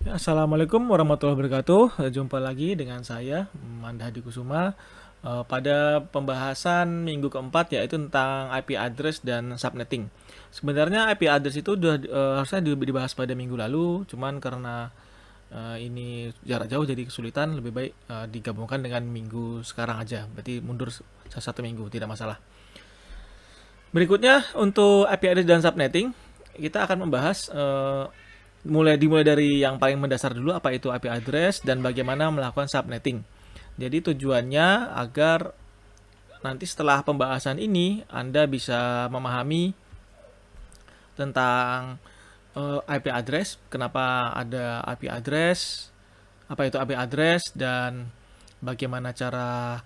Ya, Assalamualaikum warahmatullahi wabarakatuh. Jumpa lagi dengan saya, Manda Hadi Kusuma, pada pembahasan minggu keempat yaitu tentang IP address dan subnetting. Sebenarnya IP address itu udah harusnya dibahas pada minggu lalu, cuman karena ini jarak jauh jadi kesulitan, lebih baik digabungkan dengan minggu sekarang aja. Berarti mundur satu minggu, tidak masalah. Berikutnya untuk IP address dan subnetting, kita akan membahas dimulai dari yang paling mendasar dulu, apa itu IP address dan bagaimana melakukan subnetting. Jadi tujuannya agar nanti setelah pembahasan ini Anda bisa memahami tentang IP address, kenapa ada IP address, apa itu IP address dan bagaimana cara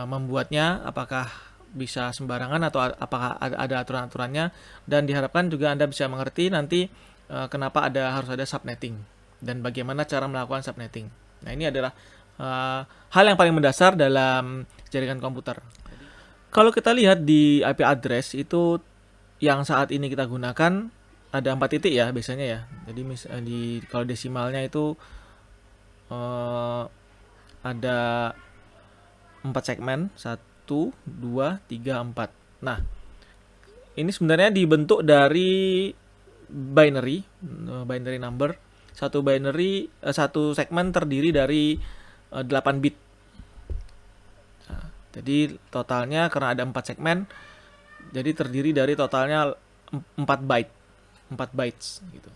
membuatnya, apakah bisa sembarangan atau apakah ada aturan-aturannya, dan diharapkan juga Anda bisa mengerti nanti kenapa harus ada subnetting dan bagaimana cara melakukan subnetting. Nah, ini adalah hal yang paling mendasar dalam jaringan komputer. Kalau kita lihat di IP address itu yang saat ini kita gunakan ada 4 titik ya biasanya ya. Jadi kalau desimalnya itu eh, ada 4 segmen, 1, 2, 3, 4. Nah, ini sebenarnya dibentuk dari binary number. Satu segmen terdiri dari 8 bit. Nah, jadi totalnya karena ada 4 segmen, jadi terdiri dari totalnya 4 byte, 4 bytes gitu.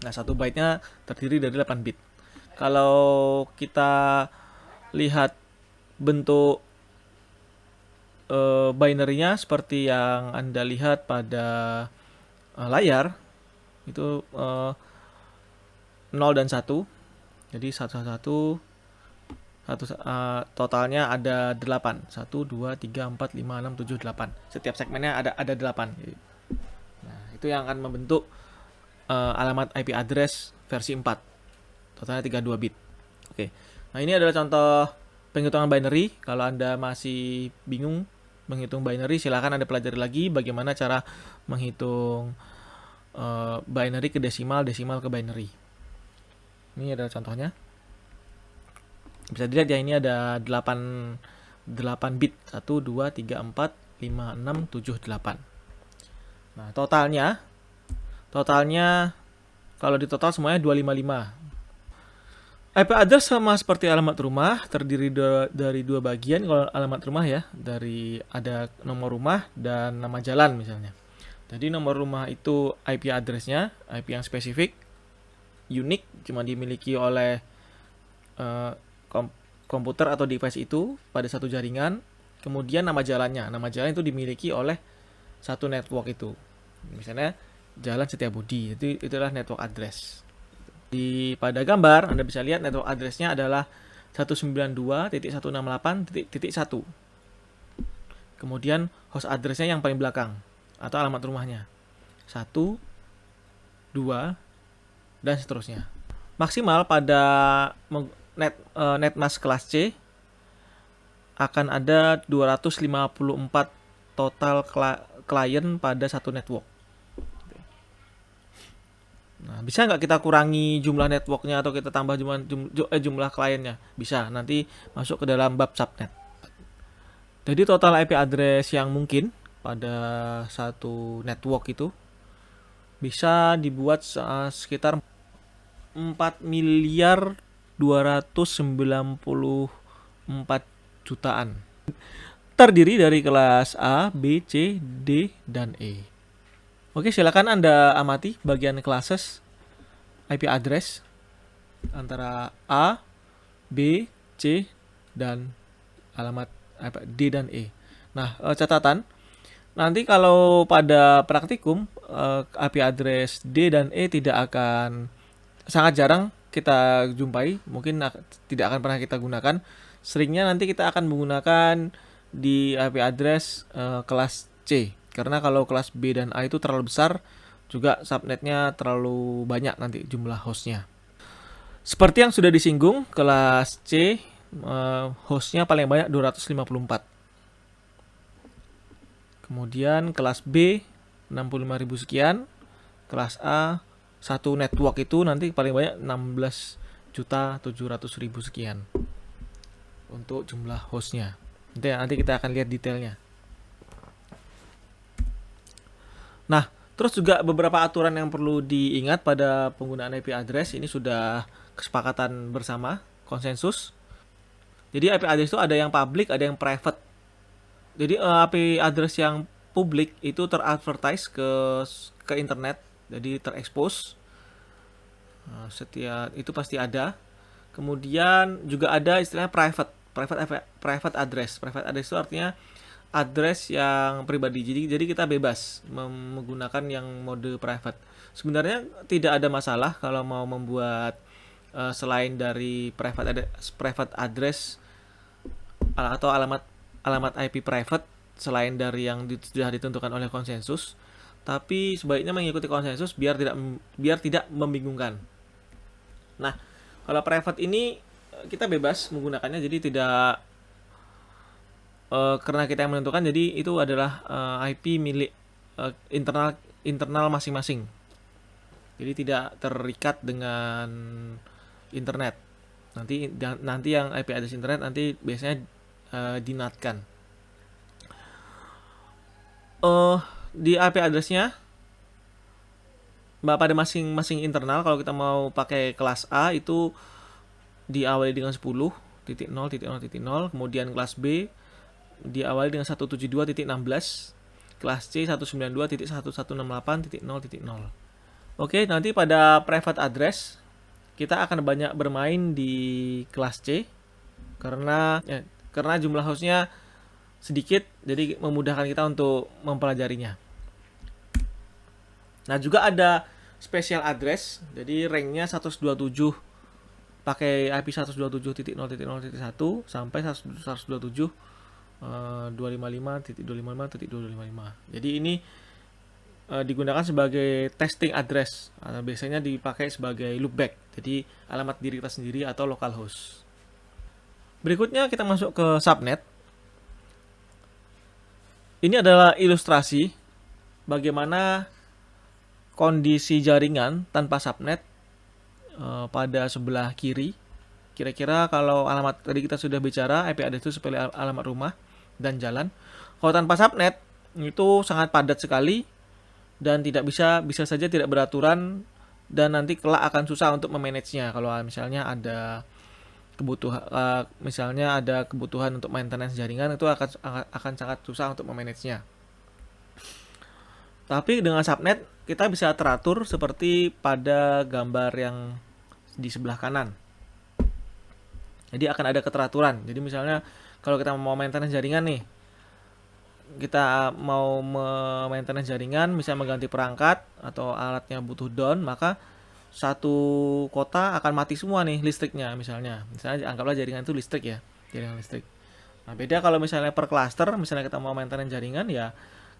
Nah, satu byte-nya terdiri dari 8 bit. Kalau kita lihat bentuk binary-nya seperti yang Anda lihat pada layar, itu 0 dan 1. Jadi totalnya ada 8. 1, 2, 3, 4, 5, 6, 7, 8. Setiap segmennya ada 8. Nah, itu yang akan membentuk alamat IP address versi 4. Totalnya 32 bit. Oke. Nah, ini adalah contoh penghitungan binary. Kalau Anda masih bingung menghitung binary, silakan Anda pelajari lagi bagaimana cara menghitung binary ke desimal, desimal ke binary. Ini adalah contohnya. Bisa dilihat ya, ini ada 8 bit. 1, 2, 3, 4, 5, 6, 7, 8. Nah, totalnya kalau ditotal semuanya 255. IP address sama seperti alamat rumah, terdiri dari dua bagian. Kalau alamat rumah ya, dari ada nomor rumah dan nama jalan misalnya. Jadi nomor rumah itu IP address-nya, IP yang spesifik, unik, cuma dimiliki oleh eh, komputer atau device itu pada satu jaringan. Kemudian nama jalannya, nama jalan itu dimiliki oleh satu network itu. Misalnya Jalan Setiabudi, itulah network address. Pada gambar Anda bisa lihat network address-nya adalah 192.168.1. Kemudian host address-nya yang paling belakang atau alamat rumahnya 1, 2, dan seterusnya. Maksimal pada netmask kelas C akan ada 254 total klien pada satu network. Nah, bisa nggak kita kurangi jumlah networknya atau kita tambah jumlah kliennya? Bisa, nanti masuk ke dalam bab subnet. Jadi total IP address yang mungkin pada satu network itu bisa dibuat sekitar 4 miliar 294 jutaan. Terdiri dari kelas A, B, C, D, dan E. Oke, silakan Anda amati bagian classes IP address antara A, B, C, dan alamat D dan E. Nah, catatan, nanti kalau pada praktikum IP address D dan E tidak akan, sangat jarang kita jumpai, mungkin tidak akan pernah kita gunakan. Seringnya nanti kita akan menggunakan di IP address kelas C. Karena kalau kelas B dan A itu terlalu besar, juga subnetnya terlalu banyak nanti jumlah hostnya. Seperti yang sudah disinggung, kelas C hostnya paling banyak 254. Kemudian kelas B 65.000 sekian, kelas A satu network itu nanti paling banyak 16.700.000 sekian untuk jumlah hostnya. Nanti kita akan lihat detailnya. Nah, terus juga beberapa aturan yang perlu diingat pada penggunaan IP address ini sudah kesepakatan bersama, konsensus. Jadi IP address itu ada yang public, ada yang private. Jadi IP address yang publik itu teradvertise ke internet, jadi terekspos. Setiap itu pasti ada. Kemudian juga ada istilahnya private address. Private address itu artinya address yang pribadi. Jadi kita bebas menggunakan yang mode private. Sebenarnya tidak ada masalah kalau mau membuat selain dari private address atau alamat IP private selain dari yang sudah ditentukan oleh konsensus, tapi sebaiknya mengikuti konsensus biar tidak membingungkan. Nah, kalau private ini kita bebas menggunakannya, jadi tidak karena kita yang menentukan, jadi itu adalah IP milik internal masing-masing. Jadi tidak terikat dengan internet. Nanti yang IP address internet nanti biasanya dinatkan. Di IP address-nya pada masing-masing internal, kalau kita mau pakai kelas A itu diawali dengan 10.0.0.0, kemudian kelas B diawali dengan 172.16, kelas C 192.1168.0.0. Oke, nanti pada private address kita akan banyak bermain di kelas C karena jumlah hostnya sedikit, jadi memudahkan kita untuk mempelajarinya. Nah, juga ada special address, jadi ranknya 127, pakai IP 127.0.0.1 sampai 127.255.255.255. Jadi ini digunakan sebagai testing address, biasanya dipakai sebagai loopback, jadi alamat diri kita sendiri atau localhost. Berikutnya kita masuk ke subnet. Ini adalah ilustrasi bagaimana kondisi jaringan tanpa subnet pada sebelah kiri. Kira-kira kalau alamat tadi kita sudah bicara, IP address itu seperti alamat rumah dan jalan. Kalau tanpa subnet itu sangat padat sekali dan bisa saja tidak beraturan, dan nanti kelak akan susah untuk memanage-nya. Kalau misalnya ada kebutuhan untuk maintenance jaringan, itu akan sangat susah untuk memanage-nya. Tapi dengan subnet kita bisa teratur seperti pada gambar yang di sebelah kanan. Jadi akan ada keteraturan. Jadi misalnya kalau kita mau maintenance jaringan nih, kita mau maintenance jaringan, misalnya mengganti perangkat atau alatnya butuh down, maka satu kota akan mati semua nih listriknya. Misalnya anggaplah jaringan itu listrik ya, jaringan listrik. Nah, beda kalau misalnya per cluster, misalnya kita mau maintenance jaringan ya,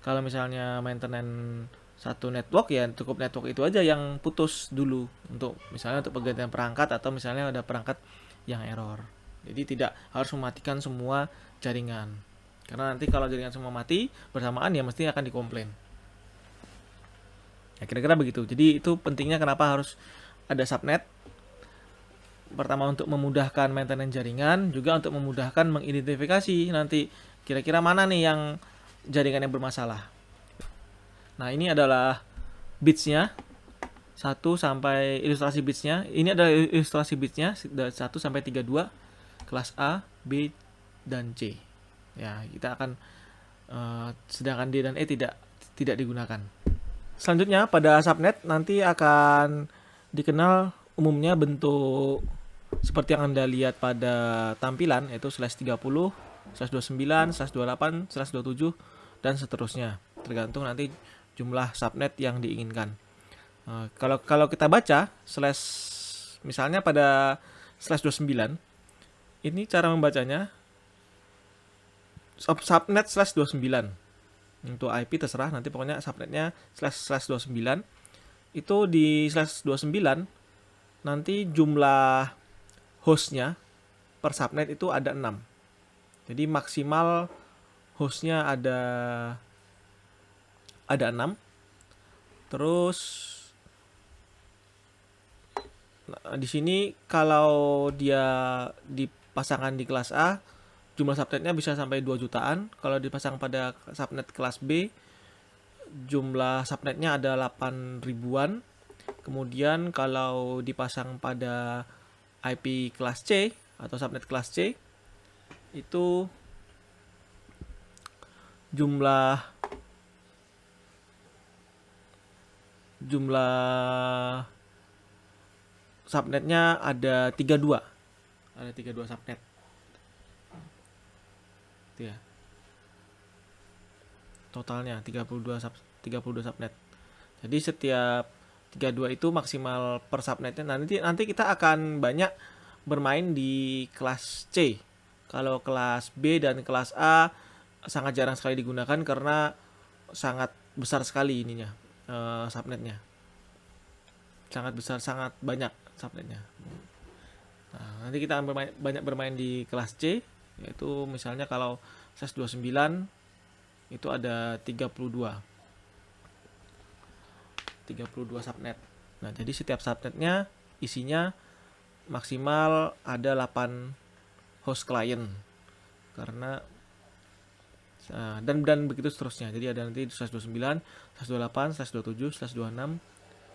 kalau misalnya maintenance satu network ya cukup network itu aja yang putus dulu untuk misalnya untuk pergantian perangkat atau misalnya ada perangkat yang error. Jadi tidak harus mematikan semua jaringan. Karena nanti kalau jaringan semua mati bersamaan ya mesti akan dikomplain. Ya, kira-kira begitu. Jadi itu pentingnya kenapa harus ada subnet. Pertama untuk memudahkan maintenance jaringan, juga untuk memudahkan mengidentifikasi nanti kira-kira mana nih yang jaringan yang bermasalah. Nah, ini adalah bitsnya 1 sampai ilustrasi bitsnya. Ini adalah ilustrasi bitsnya 1 sampai 32 kelas A, B, dan C. Ya, kita akan sedangkan D dan E tidak digunakan. Selanjutnya pada subnet nanti akan dikenal umumnya bentuk seperti yang Anda lihat pada tampilan, yaitu /30, /29, /28, /27 dan seterusnya. Tergantung nanti jumlah subnet yang diinginkan. Kalau kita baca misalnya pada /29, ini cara membacanya subnet /29. Untuk IP terserah, nanti pokoknya subnetnya /29. Itu di /29 nanti jumlah hostnya per subnet itu ada 6. Jadi maksimal hostnya ada 6. Terus Nah, di sini kalau dia dipasangkan di kelas A, jumlah subnetnya bisa sampai 2 jutaan. Kalau dipasang pada subnet kelas B, jumlah subnetnya ada 8 ribuan. Kemudian kalau dipasang pada IP kelas C atau subnet kelas C, itu jumlah subnetnya ada 32. Ada 32 subnet. Itu ya. Totalnya 32 subnet. Jadi setiap 32 itu maksimal per subnetnya. Nanti kita akan banyak bermain di kelas C. Kalau kelas B dan kelas A sangat jarang sekali digunakan karena sangat besar sekali ininya, subnetnya. Sangat besar, sangat banyak subnetnya. Nah, nanti kita akan banyak bermain di kelas C, yaitu misalnya kalau slash 29 itu ada 32 subnet. Nah, jadi setiap subnetnya isinya maksimal ada 8 host client. Karena dan begitu seterusnya. Jadi ada nanti slash 29, slash 28, slash 27, slash 26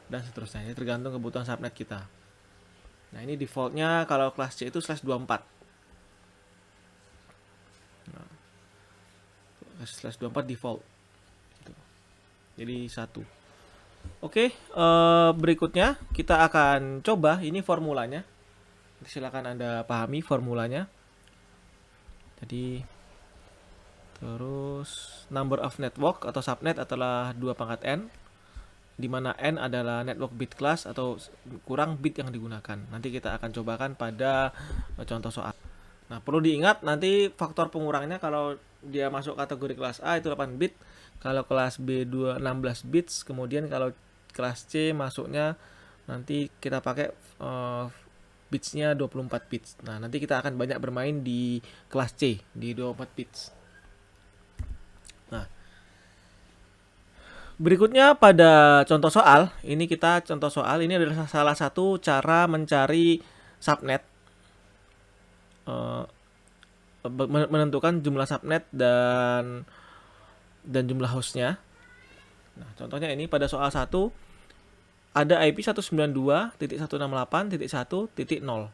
dan seterusnya. Jadi tergantung kebutuhan subnet kita. Nah, ini defaultnya kalau kelas C itu slash 24. Nah, slash 24 default. Jadi 1. Oke, berikutnya kita akan coba ini formulanya. Silakan Anda pahami formulanya. Jadi terus number of network atau subnet adalah 2 pangkat n, di mana n adalah network bit class atau kurang bit yang digunakan. Nanti kita akan cobakan pada contoh soal. Nah, perlu diingat nanti faktor pengurangnya kalau dia masuk kategori kelas A itu 8 bit, kalau kelas B 16 bits, kemudian kalau kelas C masuknya nanti kita pakai bitsnya 24 bits. Nah, nanti kita akan banyak bermain di kelas C di 24 bits. Nah, berikutnya pada contoh soal, ini adalah salah satu cara mencari subnet, menentukan jumlah subnet dan jumlah hostnya. Nah, contohnya ini pada soal 1 ada IP 192.168.1.0.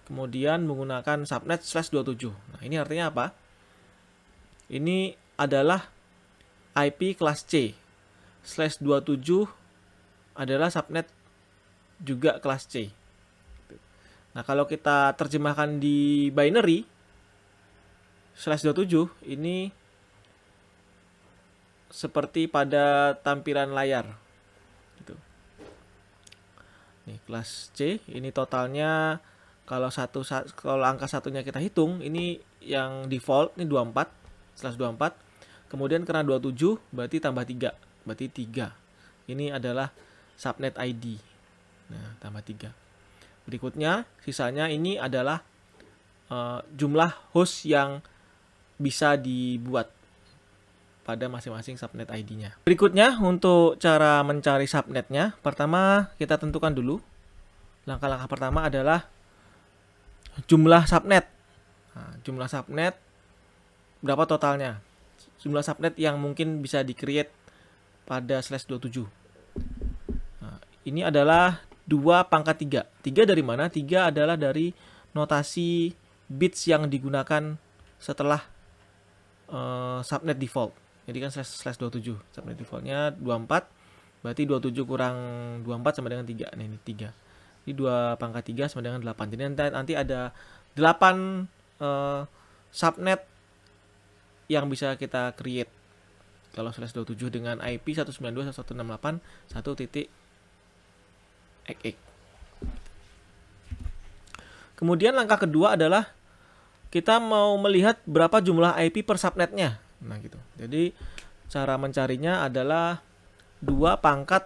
Kemudian menggunakan subnet /27. Nah, ini artinya apa? Ini adalah IP kelas C. /27 adalah subnet juga kelas C. Nah, kalau kita terjemahkan di binary, /27 ini seperti pada tampilan layar. Gitu. Nih, kelas C, ini totalnya kalau angka satunya kita hitung, ini yang default, ini 24, kemudian karena 27, berarti tambah 3, berarti 3. Ini adalah subnet ID. Nah, tambah 3. Berikutnya, sisanya ini adalah jumlah host yang bisa dibuat pada masing-masing subnet ID-nya. Berikutnya, untuk cara mencari subnetnya, pertama kita tentukan dulu. Langkah-langkah pertama adalah jumlah subnet. Nah, jumlah subnet berapa totalnya? Jumlah subnet yang mungkin bisa di-create pada /27. Nah, ini adalah 2 pangkat 3. 3 dari mana? 3 adalah dari notasi bits yang digunakan setelah subnet default. Jadi kan /27. Subnet defaultnya 24. Berarti 27 kurang 24 sama dengan 3. Nah, ini 3. Ini 2 pangkat 3 sama dengan 8. Jadi nanti ada 8 subnet yang bisa kita create kalau /27 dengan IP 192.168.1.xx. Kemudian langkah kedua adalah kita mau melihat berapa jumlah IP per subnetnya. Nah, gitu. Jadi cara mencarinya adalah 2 pangkat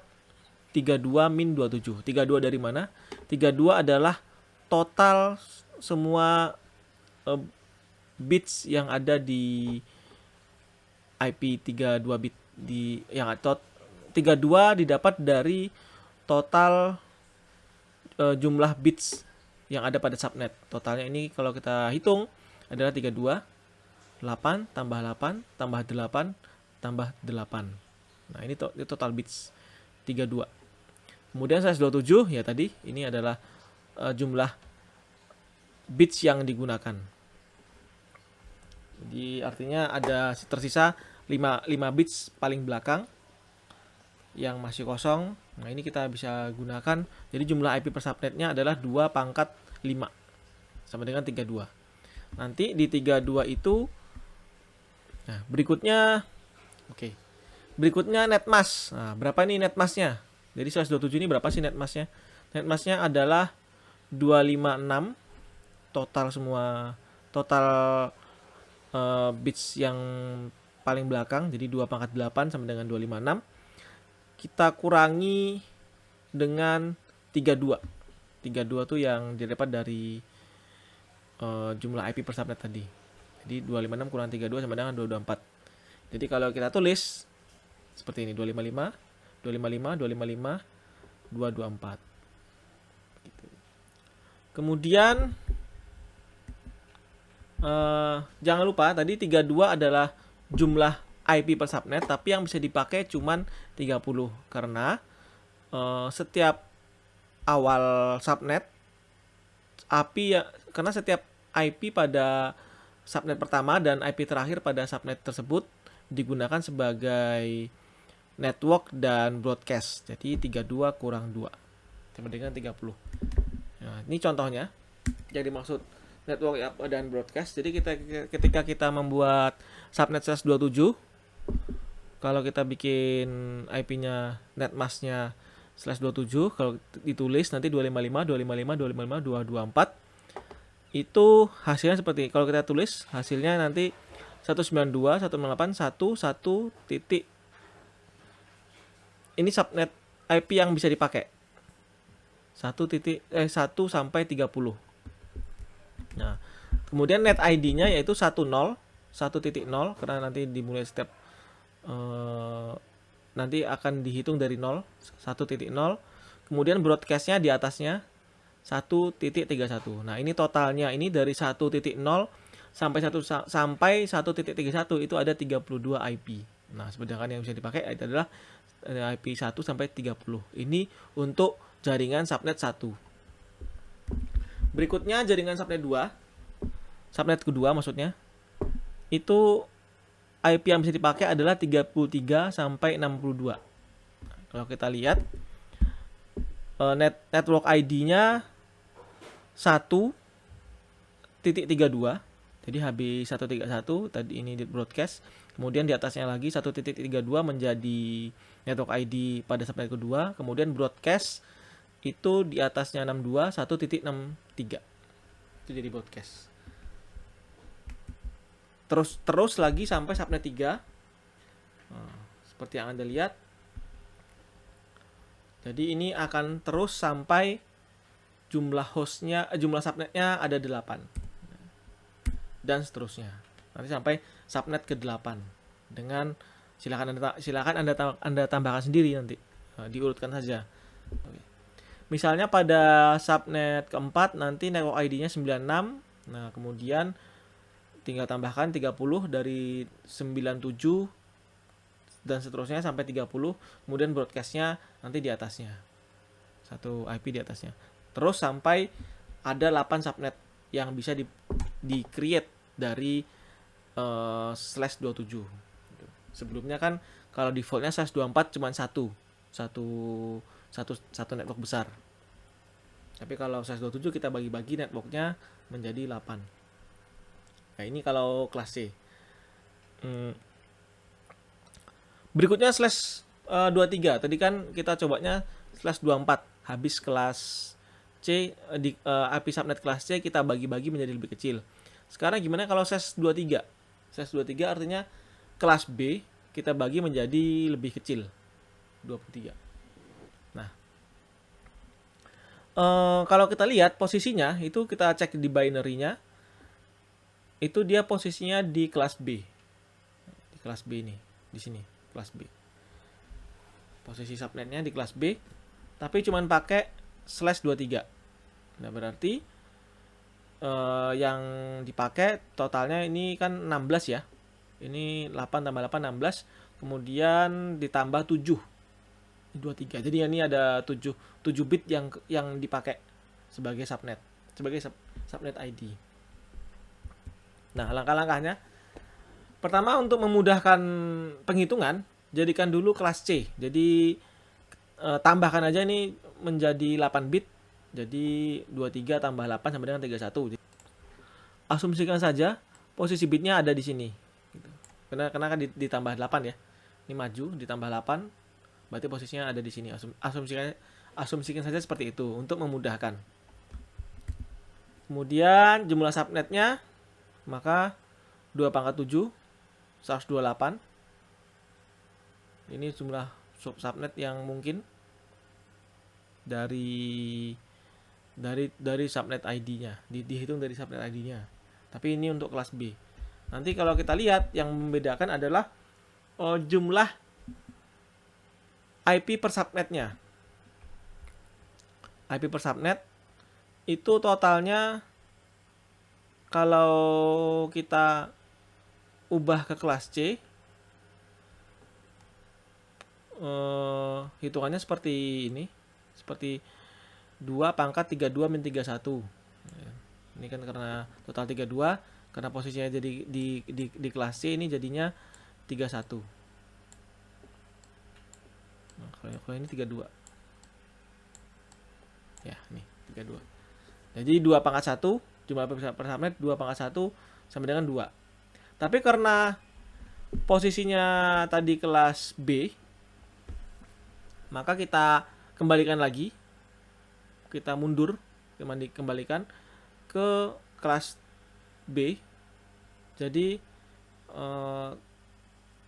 32 min 27. 32 dari mana? 32 adalah total semua bits yang ada di IP 32 bit yang 32 didapat dari total jumlah bits yang ada pada subnet. Totalnya ini kalau kita hitung adalah 32, 8 tambah 8 tambah 8 tambah 8. Nah, ini total bits 32. Kemudian 127 ya tadi ini adalah jumlah bits yang digunakan. Jadi artinya ada tersisa 5 bits paling belakang yang masih kosong. Nah, ini kita bisa gunakan. Jadi jumlah IP per subnetnya adalah 2 pangkat 5 sama dengan 32. Nanti di 32 itu berikutnya Berikutnya net mask. Nah, berapa nih net masknya? Jadi 127 ini berapa sih net masknya? Net masknya adalah 256 total bits yang paling belakang, jadi 2 pangkat 8 sama dengan 256. Kita kurangi dengan 32. 32 tuh yang didapat dari jumlah IP per subnet tadi. Jadi 256 kurang 32 sama dengan 224. Jadi kalau kita tulis seperti ini, 255, 255, 255, 224. Gitu. Kemudian jangan lupa tadi 32 adalah jumlah IP per subnet, tapi yang bisa dipakai cuman 30 karena setiap awal subnet karena setiap IP pada subnet pertama dan IP terakhir pada subnet tersebut digunakan sebagai network dan broadcast. Jadi 32 kurang 2 sama dengan 30. Nah, ini contohnya. Jadi maksud network dan broadcast. Jadi ketika kita membuat subnet 127, kalau kita bikin IP-nya netmasknya /27, kalau ditulis nanti 255, 255, 255, 224. Itu hasilnya seperti kalau kita tulis hasilnya nanti 192, 198, 1 titik. Ini subnet IP yang bisa dipakai. 1 sampai 30. Nah, kemudian net ID-nya yaitu 10, 1.0 karena nanti dimulai setiap nanti akan dihitung dari 0, 1.0. Kemudian broadcast-nya di atasnya 1.31. Nah, ini totalnya ini dari 1.0 sampai 1.31 itu ada 32 IP. Nah, sedangkan yang bisa dipakai adalah IP 1 sampai 30. Ini untuk jaringan subnet 1. Berikutnya jaringan subnet 2. Subnet kedua maksudnya. Itu IP yang bisa dipakai adalah 33 sampai 62. Kalau kita lihat network ID-nya 1.32. Jadi HB131 tadi ini di broadcast. Kemudian di atasnya lagi 1.32 menjadi network ID pada subnet kedua. Kemudian broadcast itu di atasnya 62, 1.63. Itu jadi broadcast. Terus lagi sampai subnet 3. Nah, seperti yang Anda lihat. Jadi ini akan terus sampai jumlah subnetnya ada 8. Dan seterusnya. Nanti sampai subnet ke-8 dengan silakan Anda tambahkan sendiri nanti. Diurutkan saja. Oke. Misalnya pada subnet keempat nanti network ID-nya 96. Nah, kemudian tinggal tambahkan 30 dari 97 dan seterusnya sampai 30. Kemudian broadcast-nya nanti di atasnya. Satu IP di atasnya. Terus sampai ada 8 subnet yang bisa di-create dari /27. Sebelumnya kan kalau defaultnya /24 cuma satu network besar. Tapi kalau /27 kita bagi-bagi networknya menjadi 8. Nah, ini kalau kelas C. Berikutnya /23. Tadi kan kita cobanya /24. Habis kelas C di IP subnet kelas C kita bagi-bagi menjadi lebih kecil. Sekarang gimana kalau /23? /23 artinya kelas B kita bagi menjadi lebih kecil. 23. Nah, kalau kita lihat posisinya itu kita cek di binary-nya. Itu dia posisinya di kelas B. Di kelas B ini, di sini, kelas B. Posisi subnetnya di kelas B, tapi cuman pakai /23. Nah, berarti yang dipakai totalnya ini kan 16 ya. Ini 8 tambah 8 16, kemudian ditambah 7 23. Jadi ini ada 7 bit yang dipakai sebagai subnet, subnet ID. Nah, langkah-langkahnya pertama, untuk memudahkan penghitungan, jadikan dulu kelas C. Jadi tambahkan aja ini menjadi 8 bit. Jadi 23 tambah 8 sama dengan 31. Asumsikan saja posisi bitnya ada di sini. Gitu. Karena kan ditambah 8 ya. Ini maju ditambah 8, berarti posisinya ada di sini. Asumsikan saja seperti itu untuk memudahkan. Kemudian jumlah subnetnya, maka 2 pangkat 7 128. Ini jumlah subnet yang mungkin dari subnet ID-nya, dihitung dari subnet ID-nya. Tapi ini untuk kelas B. Nanti kalau kita lihat, yang membedakan adalah jumlah IP per subnetnya. IP per subnet itu totalnya kalau kita ubah ke kelas C, hitungannya seperti ini, seperti 2 pangkat 32 min 31. Ini kan karena total 32, karena posisinya jadi di kelas C, ini jadinya 31. Nah, kalau ini 32. Ya, ini 32. Jadi 2 pangkat 1, jumlah per subnet 2 pangkat 1 sama dengan 2. Tapi karena posisinya tadi kelas B, maka kita kembalikan lagi. Kita mundur, kembalikan ke kelas B. Jadi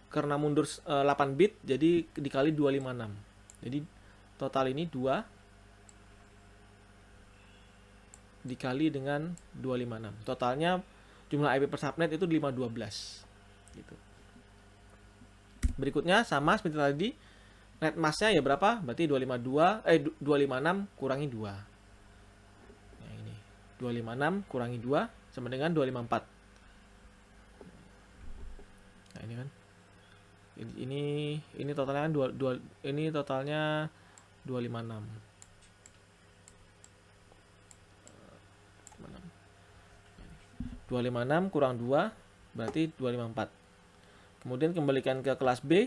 karena mundur 8 bit, jadi dikali 256. Jadi total ini 2 dikali dengan 256. Totalnya jumlah IP per subnet itu 512. Gitu. Berikutnya sama seperti tadi, net mask-nya ya berapa? Berarti 256 kurangi 2. Nah, ini 256 kurangi 2 sama dengan 254. Nah, ini kan. Ini totalnya kan ini totalnya 256. 256 kurang 2 berarti 254. Kemudian kembalikan ke kelas B,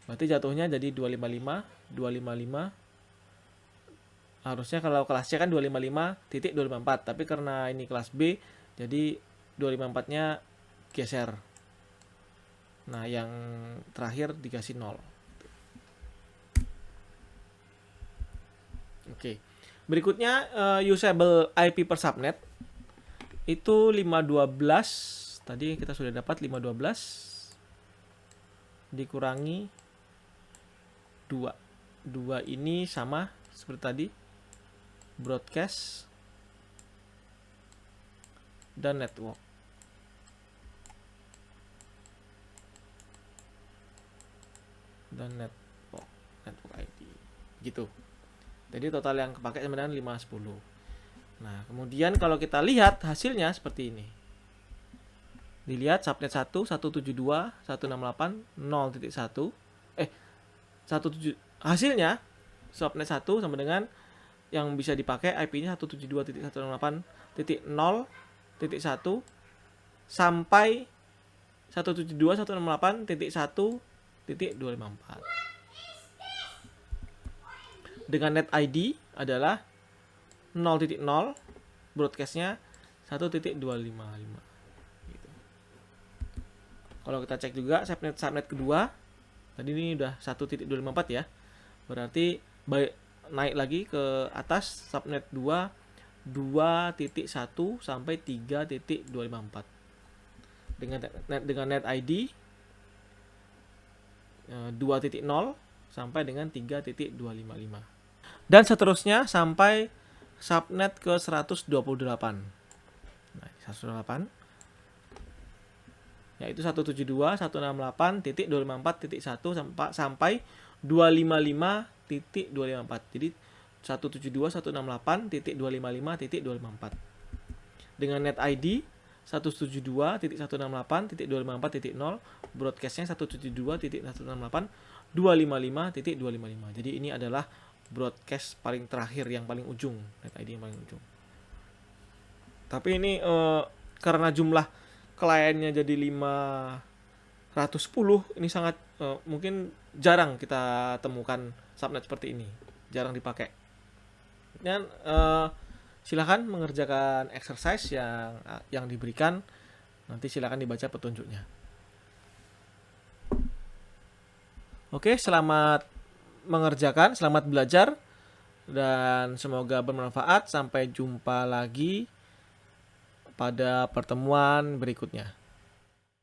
berarti jatuhnya jadi 255. Harusnya kalau kelas C kan 255.254, tapi karena ini kelas B, jadi 254-nya geser. Nah, yang terakhir dikasih 0. Oke. Berikutnya usable IP per subnet itu 512. Tadi kita sudah dapat 512 dikurangi 2. 2 ini sama seperti tadi, broadcast dan network. Dan network ID. Gitu. Jadi total yang kepakai sama dengan 510. Nah, kemudian kalau kita lihat hasilnya seperti ini. Dilihat subnet 1 172.168.0.1. 17 hasilnya subnet 1 sama dengan yang bisa dipakai IP-nya 172.168.0.1 sampai 172.168.1.254. Dengan net ID adalah 0.0, broadcast-nya 1.255. Gitu. Kalau kita cek juga subnet kedua, tadi ini udah 1.254 ya. Berarti naik lagi ke atas subnet 2 2.1 sampai 3.254. Dengan net ID 2.0 sampai dengan 3.255. Dan seterusnya sampai subnet ke 128. Nah, 128 yaitu 172.168.254.1 sampai 255.254. Jadi 172.168.255.254. Dengan net ID 172.168.254.0, broadcastnya 172.168.255.255. Jadi ini adalah broadcast paling terakhir, yang paling ujung, net ID yang paling ujung. Tapi ini karena jumlah kliennya jadi 510, ini sangat mungkin jarang kita temukan subnet seperti ini, jarang dipakai. Dan silakan mengerjakan exercise yang diberikan, nanti silakan dibaca petunjuknya. Oke, selamat mengerjakan, selamat belajar, dan semoga bermanfaat. Sampai jumpa lagi pada pertemuan berikutnya.